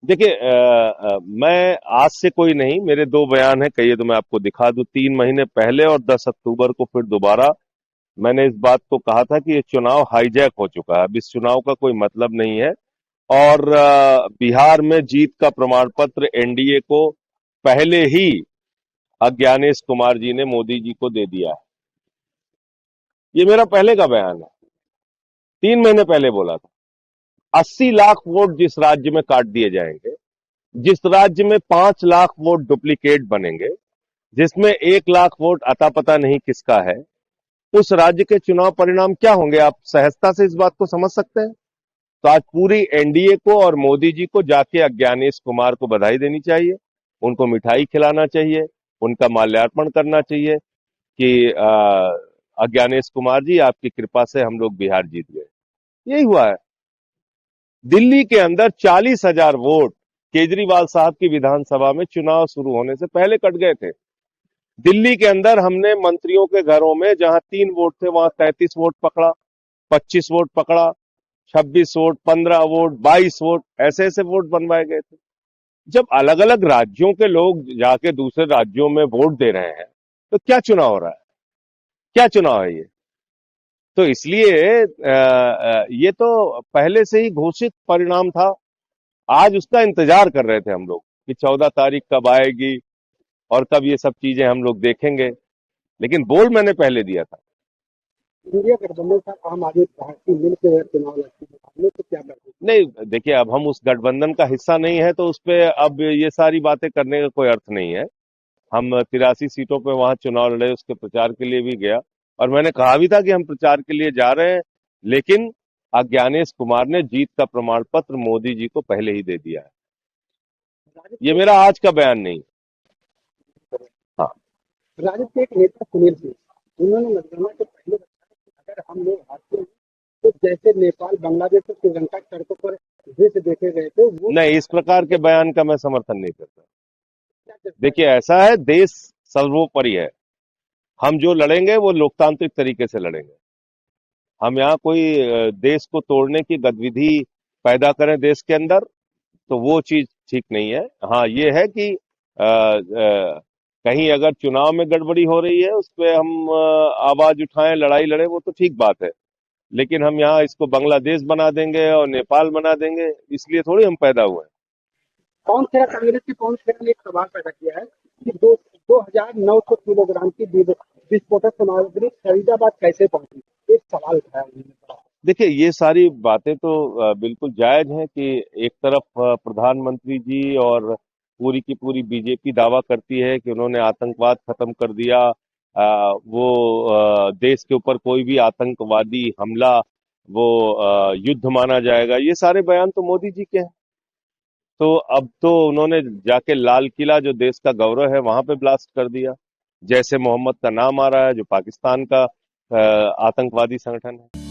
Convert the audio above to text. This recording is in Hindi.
देखिए मैं आज से कोई नहीं, मेरे दो बयान हैं, कहिए तो मैं आपको दिखा दूं। 3 महीने पहले और 10 अक्टूबर को फिर दोबारा मैंने इस बात को कहा था कि ये चुनाव हाईजैक हो चुका है, अब इस चुनाव का कोई मतलब नहीं है। और बिहार में जीत का प्रमाण पत्र एनडीए को पहले ही अज्ञानेश कुमार जी ने मोदी जी को दे दिया है। ये मेरा पहले का बयान है, 3 महीने पहले बोला था। 80 लाख वोट जिस राज्य में काट दिए जाएंगे, जिस राज्य में 5 लाख वोट डुप्लीकेट बनेंगे, जिसमें 1 लाख वोट अता पता नहीं किसका है, उस राज्य के चुनाव परिणाम क्या होंगे? आप सहजता से इस बात को समझ सकते हैं। तो आज पूरी एनडीए को और मोदी जी को जाके अज्ञानेश कुमार को बधाई देनी चाहिए, उनको मिठाई खिलाना चाहिए, उनका माल्यार्पण करना चाहिए कि अज्ञानेश कुमार जी, आपकी कृपा से हम लोग बिहार जीत गए। यही हुआ है। दिल्ली के अंदर 40,000 वोट केजरीवाल साहब की विधानसभा में चुनाव शुरू होने से पहले कट गए थे। दिल्ली के अंदर हमने मंत्रियों के घरों में जहां 3 वोट थे वहां 33 वोट पकड़ा, 25 वोट पकड़ा, 26 वोट, 15 वोट, 22 वोट, ऐसे ऐसे वोट बनवाए गए थे। जब अलग अलग राज्यों के लोग जाके दूसरे राज्यों में वोट दे रहे हैं, तो क्या चुनाव हो रहा है? क्या चुनाव है ये? तो इसलिए ये तो पहले से ही घोषित परिणाम था। आज उसका इंतजार कर रहे थे हम लोग कि 14 तारीख कब आएगी और कब ये सब चीजें हम लोग देखेंगे। लेकिन बोल मैंने पहले दिया था। इंडिया गठबंधन साथ आम आदमी पार्टी मिलकर चुनाव लड़ती है, हमने तो क्या कर नहीं, देखिए, अब हम उस गठबंधन का हिस्सा नहीं है तो उस पे अब ये सारी बातें करने का कोई अर्थ नहीं है। हम 83 सीटों पे वहां चुनाव लड़े, उसके प्रचार के लिए भी गया और मैंने कहा भी था कि हम प्रचार के लिए जा रहे हैं। लेकिन अज्ञानेश कुमार ने जीत का प्रमाण पत्र मोदी जी को पहले ही दे दिया है। राजद ये के मेरा आज का बयान नहीं। हाँ। राजद के एक नेता सुनील सिंह, उन्होंने मतगणना के पहले बताया कि अगर हम लोग हारते हैं तो जैसे नेपाल, बांग्लादेश और श्रीलंका की सड़कों पर दृश्य देखे गए थे वो नहीं, इस प्रकार के बयान का मैं समर्थन नहीं करता। क्या चर्चा देखिए, है? ऐसा है, देश सर्वोपरि है। हम जो लड़ेंगे वो लोकतांत्रिक तरीके से लड़ेंगे। हम यहाँ कोई देश को तोड़ने की गतिविधि पैदा करें देश के अंदर, तो वो चीज ठीक नहीं है। हाँ, ये है कि कहीं अगर चुनाव में गड़बड़ी हो रही है उस पर हम आवाज उठाएं, लड़ाई लड़े, वो तो ठीक बात है। लेकिन हम यहाँ इसको बांग्लादेश बना देंगे और नेपाल बना देंगे, इसलिए थोड़ी हम पैदा हुए हैं। पवन खेरा, कांग्रेस के पवन खेरा ने एक सवाल पैदा किया है कि 2,900 किलोग्राम की विस्फोटक सामग्री फरीदाबाद कैसे पहुंची? एक सवाल उठाया उन्होंने। देखिए, ये सारी बातें तो बिल्कुल जायज हैं कि एक तरफ प्रधानमंत्री जी और पूरी की पूरी बीजेपी दावा करती है कि उन्होंने आतंकवाद खत्म कर दिया। वो देश के ऊपर कोई भी आतंकवादी हमला वो युद्ध माना जाएगा। ये सारे बयान तो मोदी जी के हैं। तो अब तो उन्होंने जाके लाल किला, जो देश का गौरव है, वहां पे ब्लास्ट कर दिया। जैसे मोहम्मद का नाम आ रहा है, जो पाकिस्तान का आतंकवादी संगठन है।